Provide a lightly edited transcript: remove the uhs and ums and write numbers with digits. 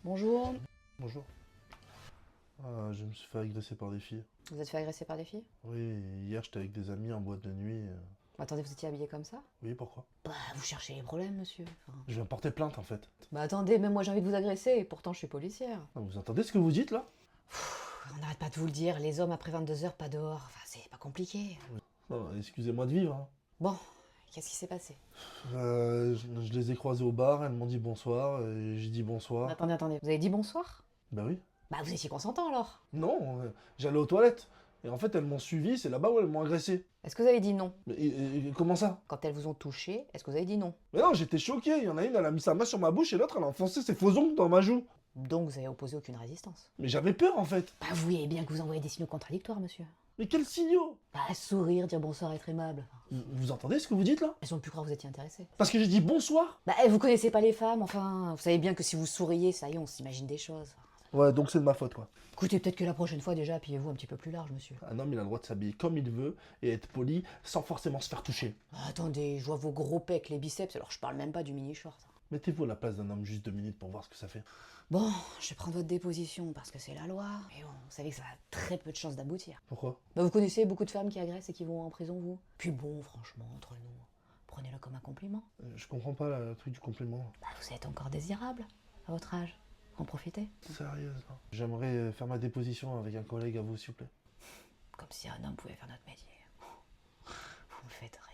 Bonjour. Bonjour. Ah, je me suis fait agresser par des filles. Vous êtes fait agresser par des filles? Oui, hier j'étais avec des amis en boîte de nuit. Attendez, vous étiez habillé comme ça? Oui, pourquoi? Bah, vous cherchez les problèmes, monsieur. Enfin... Je viens porter plainte en fait. Bah attendez, même moi j'ai envie de vous agresser, et pourtant je suis policière. Ah, vous entendez ce que vous dites là? On n'arrête pas de vous le dire, les hommes après 22 heures, pas dehors. Enfin, c'est pas compliqué. Non, excusez-moi de vivre. Hein. Bon, qu'est-ce qui s'est passé? Je les ai croisées au bar, elles m'ont dit bonsoir, et j'ai dit bonsoir. Attendez, vous avez dit bonsoir? Bah oui. Bah vous étiez consentant alors? Non, j'allais aux toilettes. Et en fait, elles m'ont suivi, c'est là-bas où elles m'ont agressé. Est-ce que vous avez dit non? Mais comment ça? Quand elles vous ont touché, est-ce que vous avez dit non? Mais non, j'étais choqué. Il y en a une, elle a mis sa main sur ma bouche et l'autre, elle a enfoncé ses faux ongles dans ma joue. Donc vous avez opposé aucune résistance. Mais j'avais peur en fait. Bah vous voyez bien que vous envoyez des signaux contradictoires, monsieur. Mais quels signaux? Bah sourire, dire bonsoir, être aimable. Vous entendez ce que vous dites là? Elles ont pu croire que vous étiez intéressé. Parce que j'ai dit bonsoir. Bah vous connaissez pas les femmes, enfin, vous savez bien que si vous souriez, ça y est, on s'imagine des choses. Ouais, donc c'est de ma faute quoi. Écoutez, peut-être que la prochaine fois déjà, habillez-vous un petit peu plus large, monsieur. Un homme, il a le droit de s'habiller comme il veut et être poli sans forcément se faire toucher. Bah, attendez, je vois vos gros pecs, les biceps, alors je parle même pas du mini-short. Mettez-vous à la place d'un homme juste 2 minutes pour voir ce que ça fait. Bon, je vais prendre votre déposition parce que c'est la loi, mais bon, vous savez que ça a très peu de chances d'aboutir. Pourquoi? Bah vous connaissez beaucoup de femmes qui agressent et qui vont en prison, vous? Puis bon, franchement, entre nous, prenez-le comme un compliment. Je comprends pas le truc du compliment. Bah vous êtes encore désirable, à votre âge. En profitez. Sérieusement. J'aimerais faire ma déposition avec un collègue à vous, s'il vous plaît. Comme si un homme pouvait faire notre métier. Vous me faites rire.